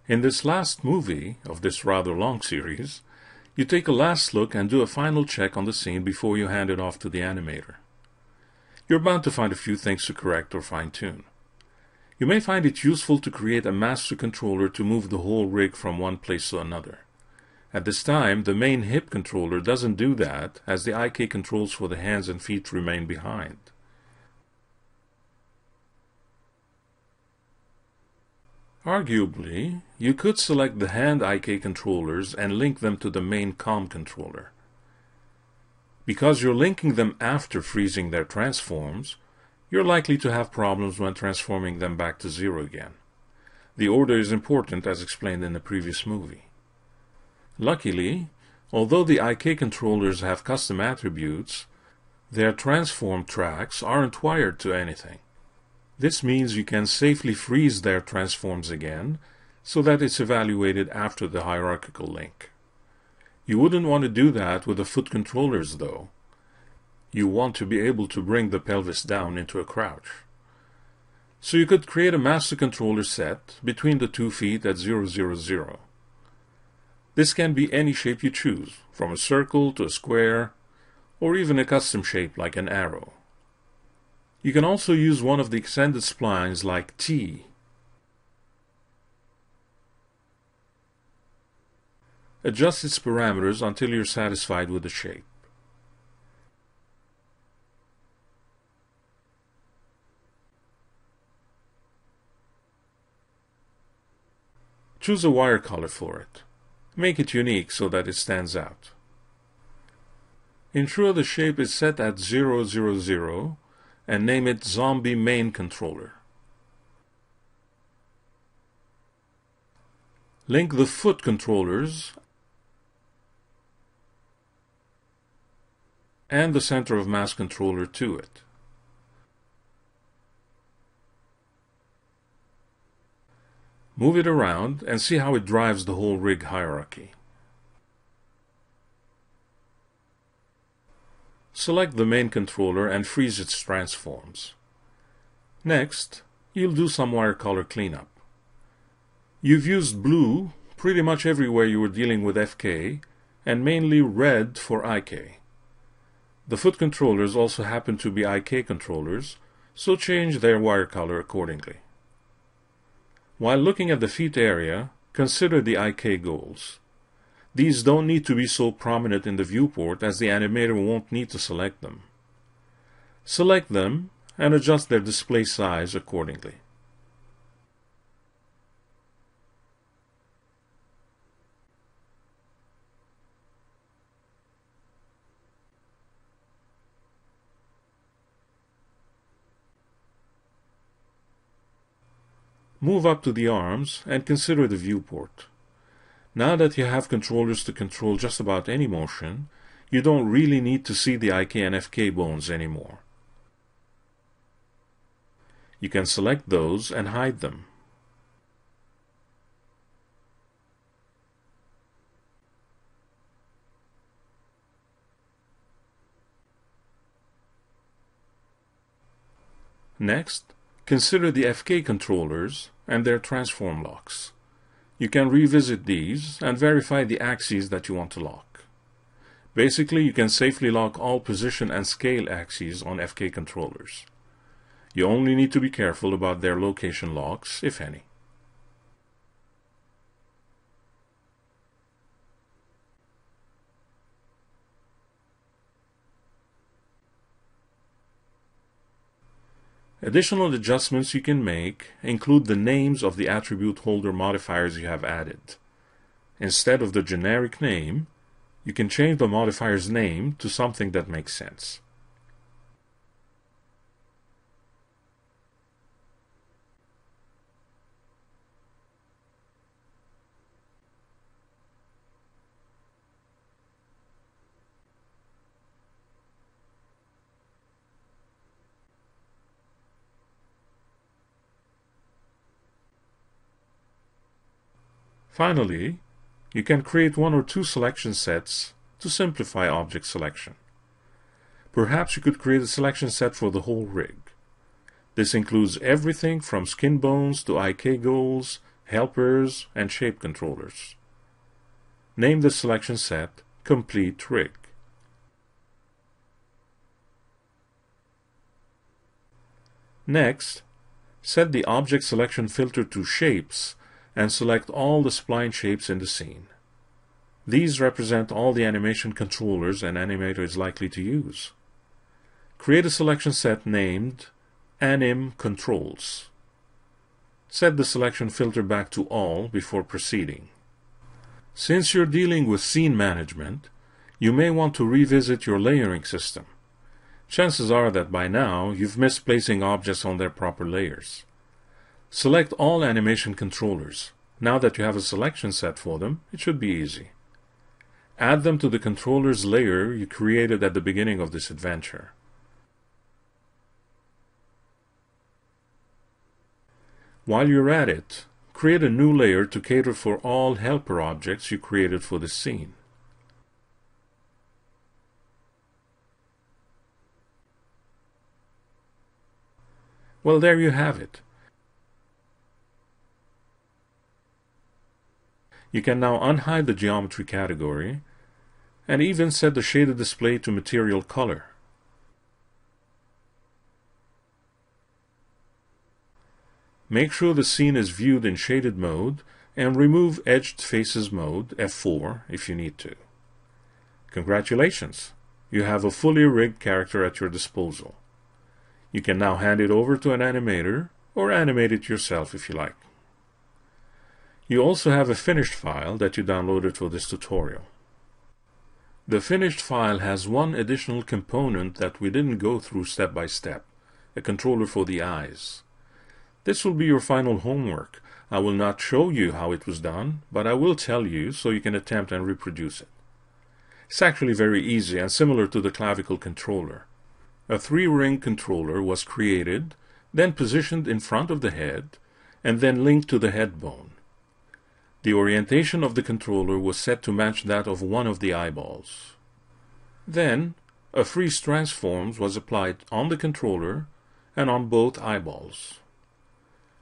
In this last movie of this rather long series, you take a last look and do a final check on the scene before you hand it off to the animator. You're bound to find a few things to correct or fine-tune. You may find it useful to create a master controller to move the whole rig from one place to another. At this time, the main hip controller doesn't do that, as the IK controls for the hands and feet remain behind. Arguably, you could select the hand IK controllers and link them to the main COM controller. Because you're linking them after freezing their transforms, you're likely to have problems when transforming them back to zero again. The order is important as explained in the previous movie. Luckily, although the IK controllers have custom attributes, their transform tracks aren't wired to anything. This means you can safely freeze their transforms again, so that it's evaluated after the hierarchical link. You wouldn't want to do that with the foot controllers though. You want to be able to bring the pelvis down into a crouch. So you could create a master controller set between the 2 feet at 0, 0, 0. This can be any shape you choose, from a circle to a square, or even a custom shape like an arrow. You can also use one of the extended splines like T. Adjust its parameters until you're satisfied with the shape. Choose a wire color for it. Make it unique so that it stands out. Ensure the shape is set at 0, 0, 0 and name it Zombie Main Controller. Link the foot controllers and the center of mass controller to it. Move it around and see how it drives the whole rig hierarchy. Select the main controller and freeze its transforms. Next, you'll do some wire color cleanup. You've used blue pretty much everywhere you were dealing with FK, and mainly red for IK. The foot controllers also happen to be IK controllers, so change their wire color accordingly. While looking at the feet area, consider the IK goals. These don't need to be so prominent in the viewport as the animator won't need to select them. Select them and adjust their display size accordingly. Move up to the arms and consider the viewport. Now that you have controllers to control just about any motion, you don't really need to see the IK and FK bones anymore. You can select those and hide them. Next, consider the FK controllers and their transform locks. You can revisit these and verify the axes that you want to lock. Basically, you can safely lock all position and scale axes on FK controllers. You only need to be careful about their location locks, if any. Additional adjustments you can make include the names of the attribute holder modifiers you have added. Instead of the generic name, you can change the modifier's name to something that makes sense. Finally, you can create 1 or 2 selection sets to simplify object selection. Perhaps you could create a selection set for the whole rig. This includes everything from skin bones to IK goals, helpers, and shape controllers. Name the selection set Complete Rig. Next, set the object selection filter to Shapes and select all the spline shapes in the scene. These represent all the animation controllers an animator is likely to use. Create a selection set named Anim Controls. Set the selection filter back to All before proceeding. Since you're dealing with scene management, you may want to revisit your layering system. Chances are that by now you've missed placing objects on their proper layers. Select all animation controllers. Now that you have a selection set for them, it should be easy. Add them to the controllers layer you created at the beginning of this adventure. While you're at it, create a new layer to cater for all helper objects you created for this scene. Well, there you have it. You can now unhide the geometry category and even set the shaded display to material color. Make sure the scene is viewed in shaded mode and remove Edged Faces mode, F4, if you need to. Congratulations! You have a fully rigged character at your disposal. You can now hand it over to an animator or animate it yourself if you like. You also have a finished file that you downloaded for this tutorial. The finished file has one additional component that we didn't go through step by step, a controller for the eyes. This will be your final homework. I will not show you how it was done, but I will tell you so you can attempt and reproduce it. It's actually very easy and similar to the clavicle controller. A 3-ring controller was created, then positioned in front of the head, and then linked to the head bone. The orientation of the controller was set to match that of one of the eyeballs. Then, a freeze transform was applied on the controller and on both eyeballs.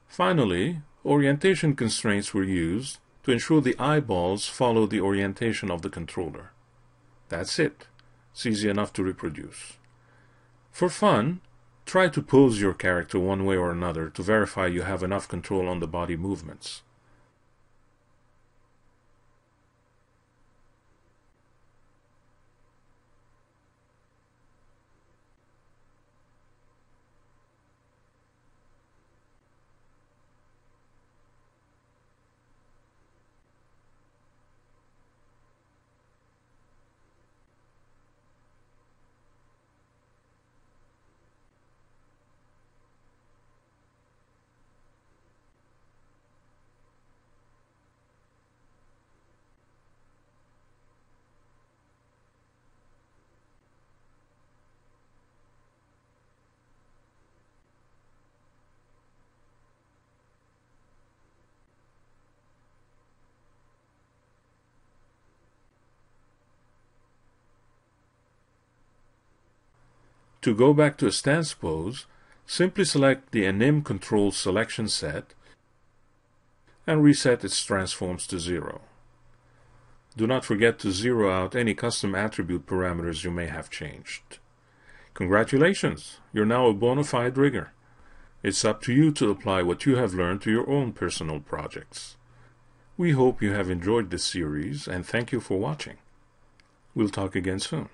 Finally, orientation constraints were used to ensure the eyeballs follow the orientation of the controller. That's it. It's easy enough to reproduce. For fun, try to pose your character one way or another to verify you have enough control on the body movements. To go back to a stance pose, simply select the Anim Controls selection set and reset its transforms to 0. Do not forget to zero out any custom attribute parameters you may have changed. Congratulations! You're now a bona fide rigger. It's up to you to apply what you have learned to your own personal projects. We hope you have enjoyed this series and thank you for watching. We'll talk again soon.